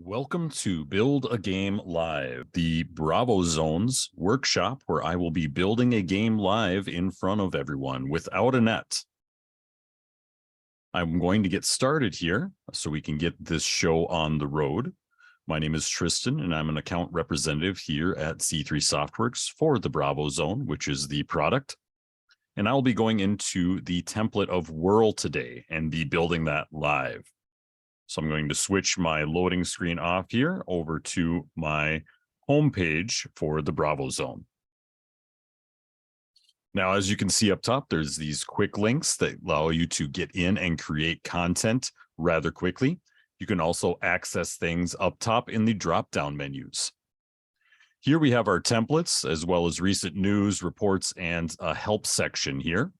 Welcome to Build a Game Live, the BRAVOZONE's workshop where I will be building a game live in front of everyone without a net. I'm going to get started here so we can get this show on the road. My name is Tristan, and I'm an account representative here at C3 SoftWorks for the BRAVOZONE, which is the product. And I'll be going into the template of WHIRL today and be building that live. So I'm going to switch my loading screen off here over to my home page for the BRAVOZONE. Now, as you can see up top, there's these quick links that allow you to get in and create content rather quickly. You can also access things up top in the drop-down menus. Here we have our templates, as well as recent news, reports, and a help section here.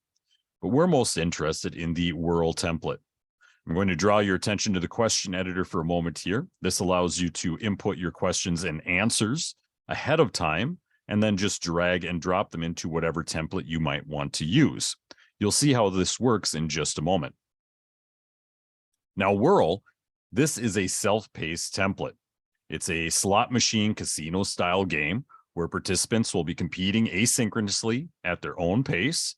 But we're most interested in the WHIRL template. I'm going to draw your attention to the question editor for a moment here. This allows you to input your questions and answers ahead of time, and then just drag and drop them into whatever template you might want to use. You'll see how this works in just a moment. Now, WHIRL, this is a self-paced template. It's a slot machine casino style game where participants will be competing asynchronously at their own pace,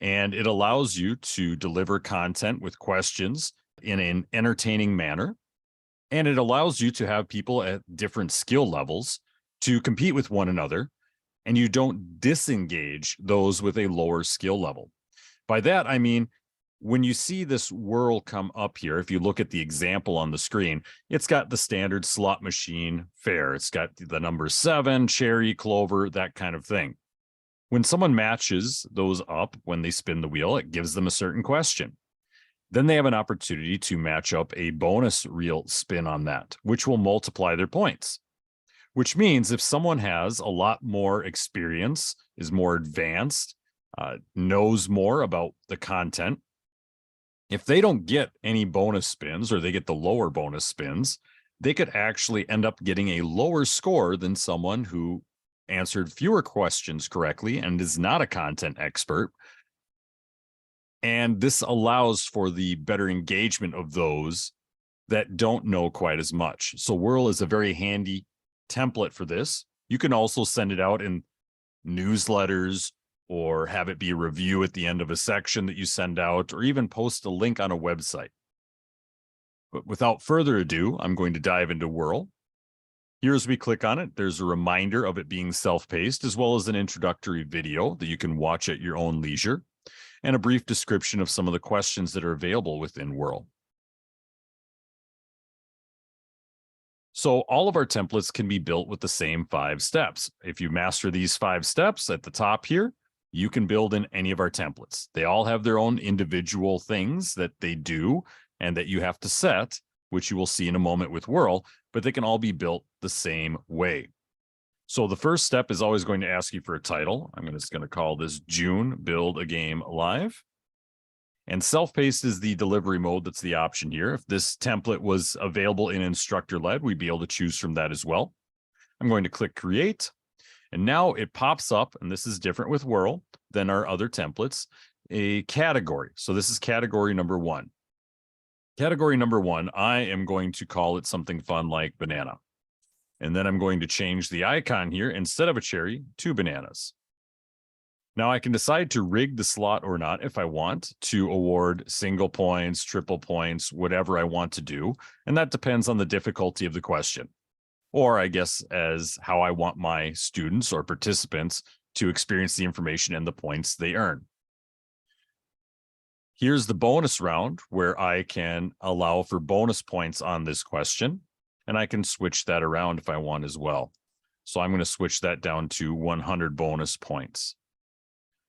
and it allows you to deliver content with questions in an entertaining manner, and it allows you to have people at different skill levels to compete with one another, and you don't disengage those with a lower skill level. By that, I mean, when you see this WHIRL come up here, if you look at the example on the screen, it's got the standard slot machine fare. It's got the number 7, cherry, clover, that kind of thing. When someone matches those up when they spin the wheel, it gives them a certain question. Then they have an opportunity to match up a bonus reel spin on that, which will multiply their points. Which means if someone has a lot more experience, is more advanced, knows more about the content, if they don't get any bonus spins or they get the lower bonus spins, they could actually end up getting a lower score than someone who answered fewer questions correctly and is not a content expert. And this allows for the better engagement of those that don't know quite as much. So WHIRL is a very handy template for this. You can also send it out in newsletters or have it be a review at the end of a section that you send out, or even post a link on a website. But without further ado, I'm going to dive into WHIRL. Here, as we click on it, there's a reminder of it being self-paced, as well as an introductory video that you can watch at your own leisure, and a brief description of some of the questions that are available within WHIRL. So all of our templates can be built with the same 5 steps. If you master these 5 steps at the top here, you can build in any of our templates. They all have their own individual things that they do and that you have to set, which you will see in a moment with WHIRL, but they can all be built the same way. So the first step is always going to ask you for a title. I'm just going to call this June Build a Game Live. And self-paced is the delivery mode that's the option here. If this template was available in instructor-led, we'd be able to choose from that as well. I'm going to click Create. And now it pops up, and this is different with WHIRL than our other templates, a category. So this is category number 1. Category number 1, I am going to call it something fun like banana. And then I'm going to change the icon here, instead of a cherry, to bananas. Now I can decide to rig the slot or not if I want to award single points, triple points, whatever I want to do. And that depends on the difficulty of the question. Or I guess as how I want my students or participants to experience the information and the points they earn. Here's the bonus round where I can allow for bonus points on this question. And I can switch that around if I want as well. So I'm going to switch that down to 100 bonus points.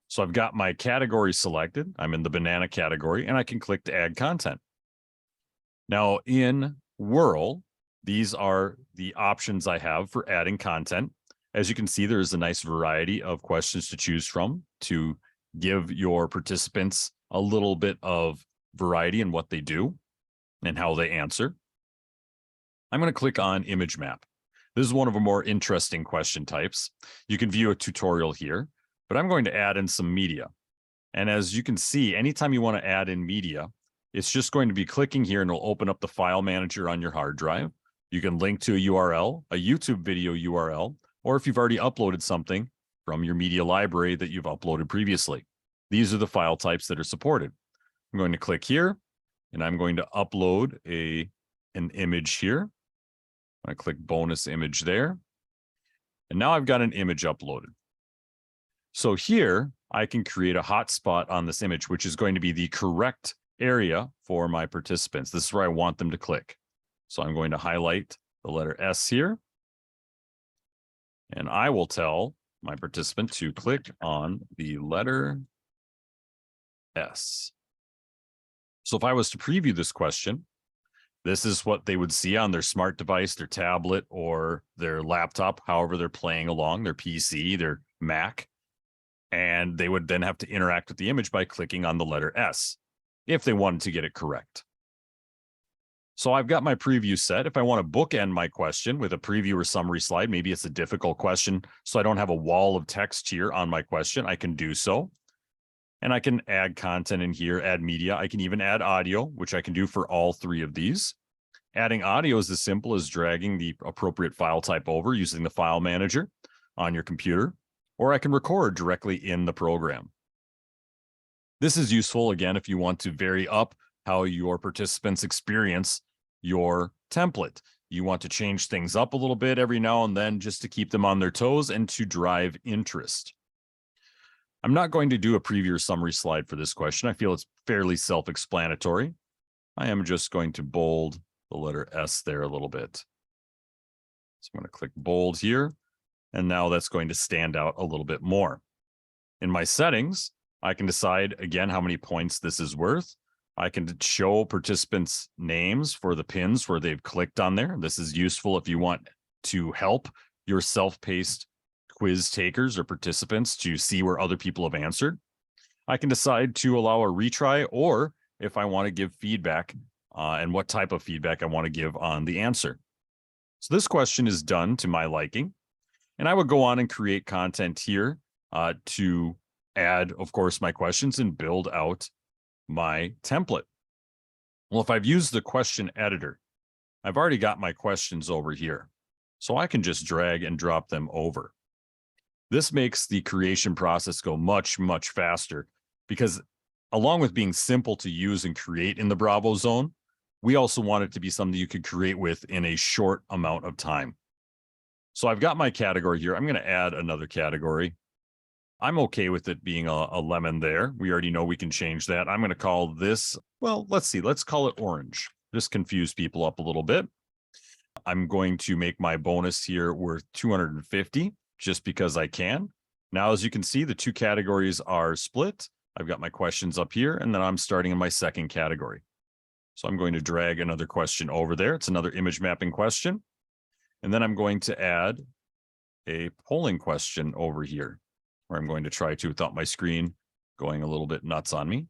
So I've got my category selected. I'm in the banana category, and I can click to add content. Now in WHIRL, these are the options I have for adding content. As you can see, there's a nice variety of questions to choose from to give your participants a little bit of variety in what they do and how they answer. I'm going to click on image map. This is one of the more interesting question types. You can view a tutorial here, but I'm going to add in some media. And as you can see, anytime you want to add in media, it's just going to be clicking here and it'll open up the file manager on your hard drive. You can link to a URL, a YouTube video URL, or if you've already uploaded something from your media library that you've uploaded previously. These are the file types that are supported. I'm going to click here, and I'm going to upload an image here. I click bonus image there. And now I've got an image uploaded. So here I can create a hotspot on this image, which is going to be the correct area for my participants. This is where I want them to click. So I'm going to highlight the letter S here. And I will tell my participant to click on the letter S. So if I was to preview this question, this is what they would see on their smart device, their tablet, or their laptop, however they're playing along, their PC, their Mac. And they would then have to interact with the image by clicking on the letter S if they wanted to get it correct. So I've got my preview set. If I want to bookend my question with a preview or summary slide, maybe it's a difficult question, so I don't have a wall of text here on my question, I can do so. And I can add content in here, add media. I can even add audio, which I can do for all three of these. Adding audio is as simple as dragging the appropriate file type over using the file manager on your computer, or I can record directly in the program. This is useful, again, if you want to vary up how your participants experience your template. You want to change things up a little bit every now and then just to keep them on their toes and to drive interest. I'm not going to do a preview or summary slide for this question. I feel it's fairly self-explanatory. I am just going to bold the letter S there a little bit. So I'm going to click bold here, and now that's going to stand out a little bit more. In my settings, I can decide, again, how many points this is worth. I can show participants' names for the pins where they've clicked on there. This is useful if you want to help your self-paced quiz takers or participants to see where other people have answered. I can decide to allow a retry, or if I want to give feedback and what type of feedback I want to give on the answer. So this question is done to my liking, and I would go on and create content here to add, of course, my questions and build out my template. Well, if I've used the question editor, I've already got my questions over here, so I can just drag and drop them over. This makes the creation process go much, much faster because along with being simple to use and create in the BRAVOZONE, we also want it to be something you could create with in a short amount of time. So I've got my category here. I'm going to add another category. I'm okay with it being a lemon there. We already know we can change that. I'm going to call this, well, let's see, let's call it orange. Just confuse people up a little bit. I'm going to make my bonus here worth 250 just because I can. Now, as you can see, the two categories are split. I've got my questions up here, and then I'm starting in my second category. So I'm going to drag another question over there. It's another image mapping question. And then I'm going to add a polling question over here, where I'm going to try to, without my screen going a little bit nuts on me.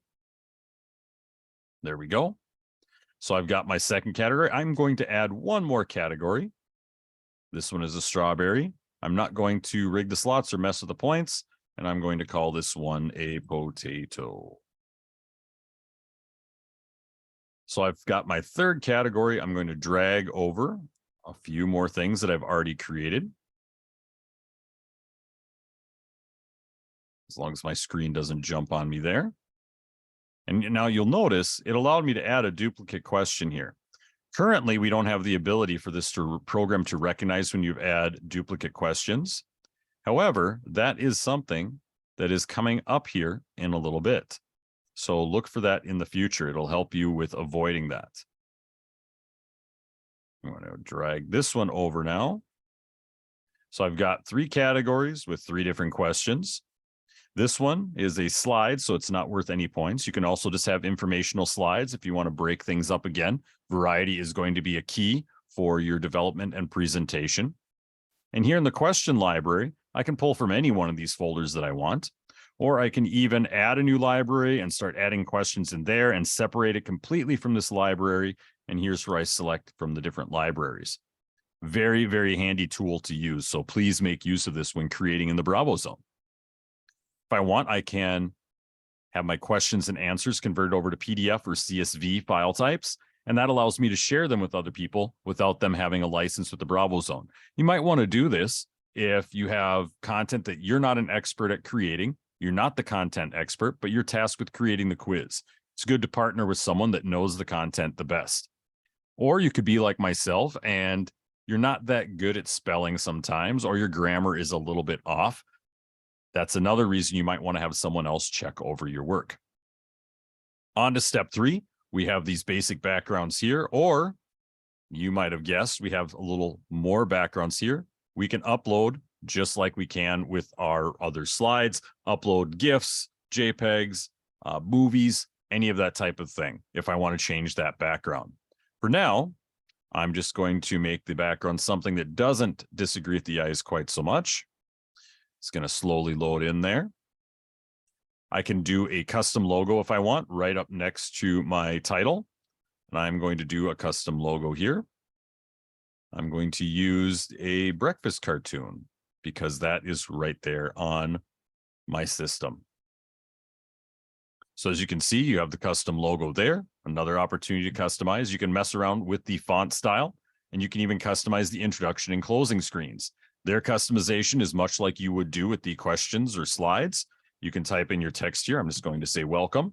There we go. So I've got my second category. I'm going to add one more category. This one is a strawberry. I'm not going to rig the slots or mess with the points, and I'm going to call this one a potato. So I've got my third category. I'm going to drag over a few more things that I've already created. As long as my screen doesn't jump on me there. And now you'll notice it allowed me to add a duplicate question here. Currently, we don't have the ability for this program to recognize when you add duplicate questions. However, that is something that is coming up here in a little bit. So look for that in the future. It'll help you with avoiding that. I'm going to drag this one over now. So I've got three categories with three different questions. This one is a slide, so it's not worth any points. You can also just have informational slides if you want to break things up again. Variety is going to be a key for your development and presentation. And here in the question library, I can pull from any one of these folders that I want, or I can even add a new library and start adding questions in there and separate it completely from this library. And here's where I select from the different libraries. Very, very handy tool to use. So please make use of this when creating in the BRAVOZONE. If I want, I can have my questions and answers converted over to PDF or CSV file types, And that allows me to share them with other people without them having a license with the BRAVOZONE. You might want to do this if you have content that you're not an expert at creating. You're not the content expert, but you're tasked with creating the quiz. It's good to partner with someone that knows the content the best. Or you could be like myself and you're not that good at spelling sometimes, or your grammar is a little bit off. That's another reason you might want to have someone else check over your work. On to step 3. We have these basic backgrounds here, or you might have guessed we have a little more backgrounds here. We can upload just like we can with our other slides, upload GIFs, JPEGs, movies, any of that type of thing if I want to change that background. For now, I'm just going to make the background something that doesn't disagree with the eyes quite so much. It's going to slowly load in there. I can do a custom logo if I want, right up next to my title. And I'm going to do a custom logo here. I'm going to use a breakfast cartoon because that is right there on my system. So as you can see, you have the custom logo there. Another opportunity to customize. You can mess around with the font style, and you can even customize the introduction and closing screens. Their customization is much like you would do with the questions or slides. You can type in your text here. I'm just going to say welcome,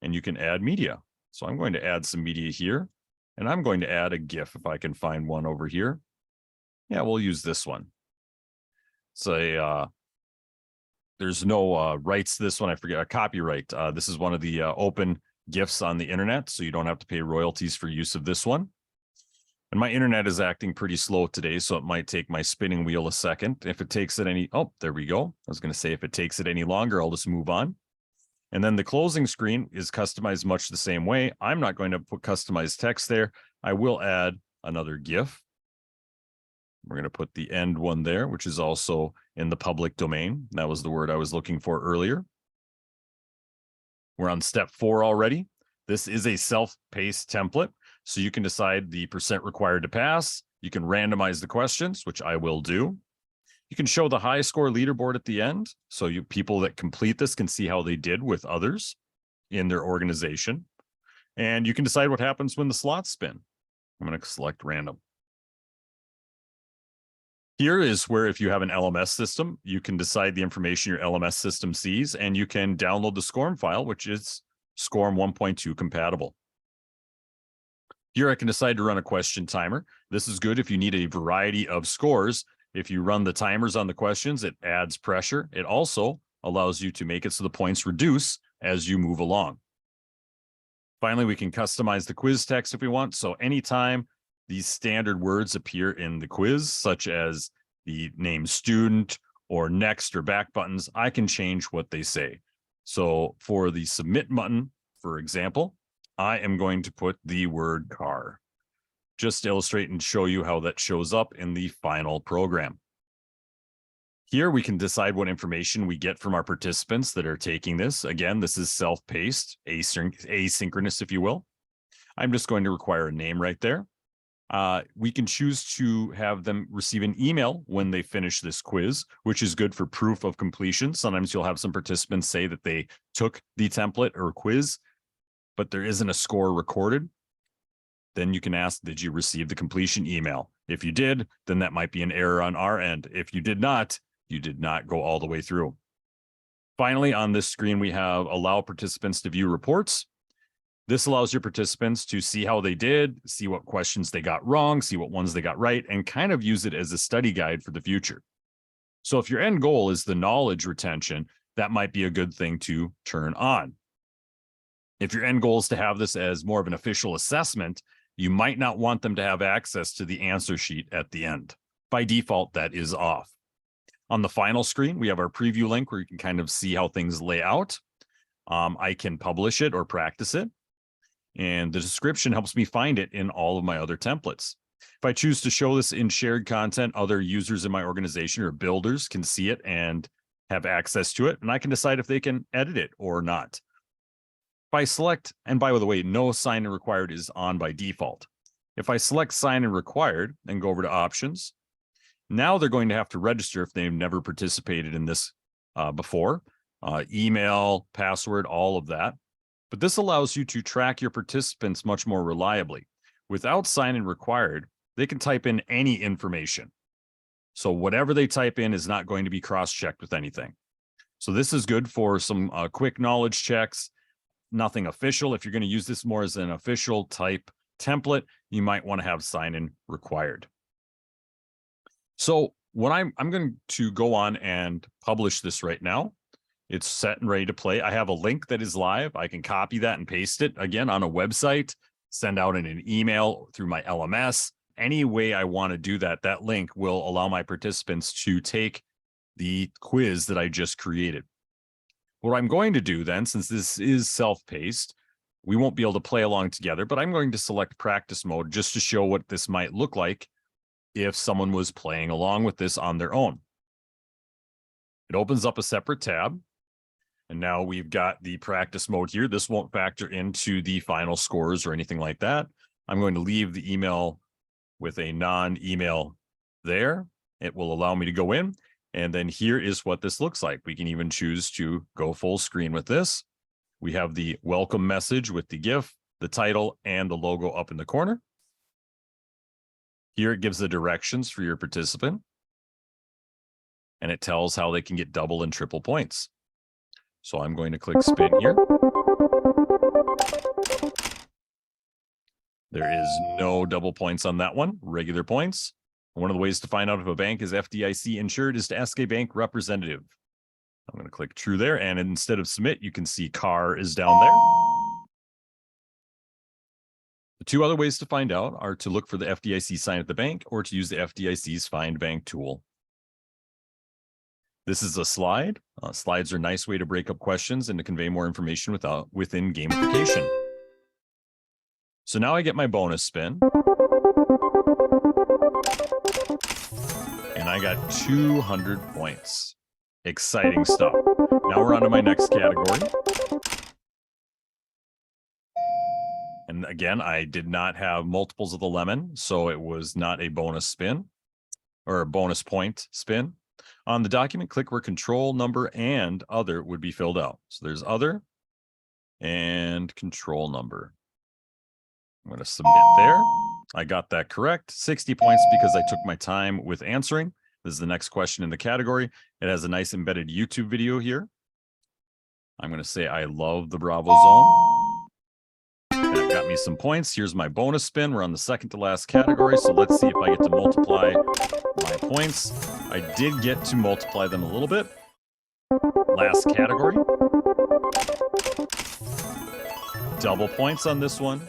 and you can add media. So I'm going to add some media here, and I'm going to add a GIF if I can find one over here. Yeah, we'll use this one. Say, there's no rights to this one. I forget, a copyright. This is one of the open GIFs on the internet, so you don't have to pay royalties for use of this one. And my internet is acting pretty slow today, so it might take my spinning wheel a second. If it takes it any, oh, there we go. I was going to say if it takes it any longer, I'll just move on. And then the closing screen is customized much the same way. I'm not going to put customized text there. I will add another GIF. We're going to put the end one there, which is also in the public domain. That was the word I was looking for earlier. We're on step 4 already. This is a self-paced template, so you can decide the % required to pass. You can randomize the questions, which I will do. You can show the high score leaderboard at the end, so people that complete this can see how they did with others in their organization. And you can decide what happens when the slots spin. I'm going to select random. Here is where if you have an LMS system, you can decide the information your LMS system sees, and you can download the SCORM file, which is SCORM 1.2 compatible. Here I can decide to run a question timer. This is good if you need a variety of scores. If you run the timers on the questions, it adds pressure. It also allows you to make it so the points reduce as you move along. Finally, we can customize the quiz text if we want. So anytime these standard words appear in the quiz, such as the name student or next or back buttons, I can change what they say. So for the submit button, for example, I am going to put the word car, just to illustrate and show you how that shows up in the final program. Here we can decide what information we get from our participants that are taking this. Again, this is self-paced, asynchronous, if you will. I'm just going to require a name right there. We can choose to have them receive an email when they finish this quiz, which is good for proof of completion. Sometimes you'll have some participants say that they took the template or quiz, but there isn't a score recorded. Then you can ask, did you receive the completion email? If you did, then that might be an error on our end. If you did not, you did not go all the way through. Finally, on this screen, we have allow participants to view reports. This allows your participants to see how they did, see what questions they got wrong, see what ones they got right, and kind of use it as a study guide for the future. So if your end goal is the knowledge retention, that might be a good thing to turn on. If your end goal is to have this as more of an official assessment, you might not want them to have access to the answer sheet at the end. By default, that is off. On the final screen, we have our preview link where you can kind of see how things lay out. I can publish it or practice it. And the description helps me find it in all of my other templates. If I choose to show this in shared content, other users in my organization or builders can see it and have access to it, and I can decide if they can edit it or not. If I select, and by the way, no sign-in required is on by default. If I select sign-in required and go over to options, now they're going to have to register if they've never participated in this before. Email, password, all of that. But this allows you to track your participants much more reliably. Without sign-in required, they can type in any information. So whatever they type in is not going to be cross-checked with anything. So this is good for some quick knowledge checks, nothing official. If you're going to use this more as an official type template, you might want to have sign-in required. So what I'm going to go on and publish this right now. It's set and ready to play. I have a link that is live. I can copy that and paste it again on a website, send out in an email through my LMS. Any way I want to do that, that link will allow my participants to take the quiz that I just created. What I'm going to do then, since this is self-paced, we won't be able to play along together, but I'm going to select practice mode just to show what this might look like if someone was playing along with this on their own. It opens up a separate tab. And now we've got the practice mode here. This won't factor into the final scores or anything like that. I'm going to leave the email with a non-email there. It will allow me to go in. And then here is what this looks like. We can even choose to go full screen with this. We have the welcome message with the GIF, the title, and the logo up in the corner. Here it gives the directions for your participant. And it tells how they can get double and triple points. So I'm going to click spin here. There is no double points on that one, regular points. One of the ways to find out if a bank is FDIC insured is to ask a bank representative. I'm going to click true there, and instead of submit, you can see car is down there. The two other ways to find out are to look for the FDIC sign at the bank or to use the FDIC's Find Bank tool. This is a slide. Slides are a nice way to break up questions and to convey more information within gamification. So now I get my bonus spin. And I got 200 points. Exciting stuff. Now we're on to my next category. And again, I did not have multiples of the lemon, so it was not a bonus spin or a bonus point spin. On the document, click where control number and other would be filled out. So there's other and control number. I'm going to submit there. I got that correct. 60 points because I took my time with answering. This is the next question in the category. It has a nice embedded YouTube video here. I'm going to say I love the BRAVOZONE. That got me some points. Here's my bonus spin. We're on the second to last category. So let's see if I get to multiply my points. I did get to multiply them a little bit. Last category. Double points on this one.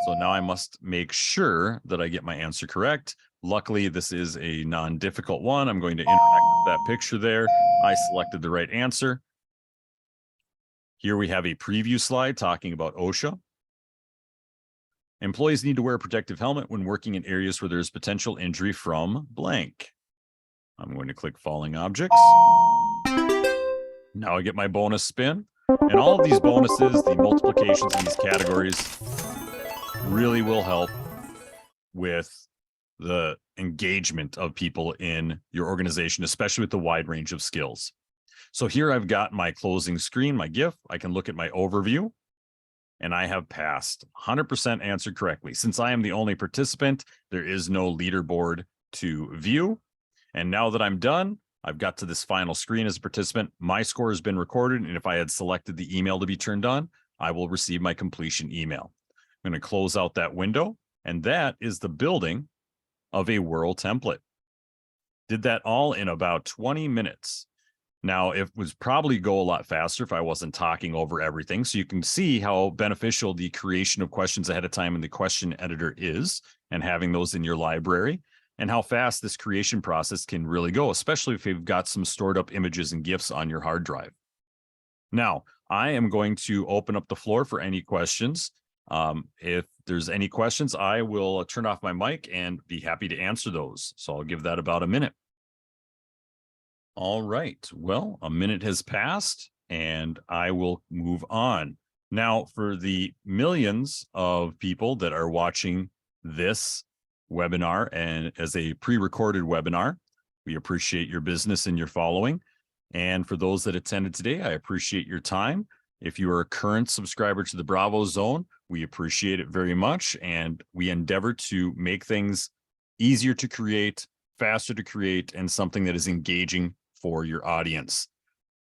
So now I must make sure that I get my answer correct. Luckily, this is a non-difficult one. I'm going to interact with that picture there. I selected the right answer. Here we have a preview slide talking about OSHA. Employees need to wear a protective helmet when working in areas where there's potential injury from blank. I'm going to click falling objects. Now I get my bonus spin. And all of these bonuses, the multiplications in these categories, really will help with the engagement of people in your organization, especially with the wide range of skills. So here I've got my closing screen, my GIF. I can look at my overview, and I have passed 100% answered correctly. Since I am the only participant, there is no leaderboard to view. And now that I'm done, I've got to this final screen as a participant. My score has been recorded, and if I had selected the email to be turned on, I will receive my completion email. I'm going to close out that window, and that is the building of a WHIRL template. Did that all in about 20 minutes. Now, it would probably go a lot faster if I wasn't talking over everything. So you can see how beneficial the creation of questions ahead of time in the question editor is, and having those in your library, and how fast this creation process can really go, especially if you've got some stored up images and GIFs on your hard drive. Now, I am going to open up the floor for any questions. If there's any questions, I will turn off my mic and be happy to answer those. So I'll give that about a minute. All right. Well, a minute has passed and I will move on. Now, for the millions of people that are watching this webinar and as a pre-recorded webinar, we appreciate your business and your following. And for those that attended today, I appreciate your time. If you are a current subscriber to the Bravo Zone, we appreciate it very much, and we endeavor to make things easier to create, faster to create, and something that is engaging for your audience.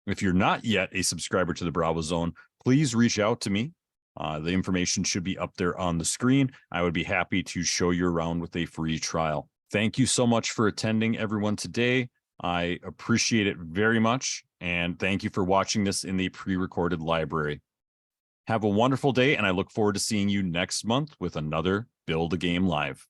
If you're not yet a subscriber to the Bravo Zone, please reach out to me. The information should be up there on the screen. I would be happy to show you around with a free trial. Thank you so much for attending, everyone, today. I appreciate it very much, and thank you for watching this in the pre-recorded library. Have a wonderful day, and I look forward to seeing you next month with another Build a Game Live.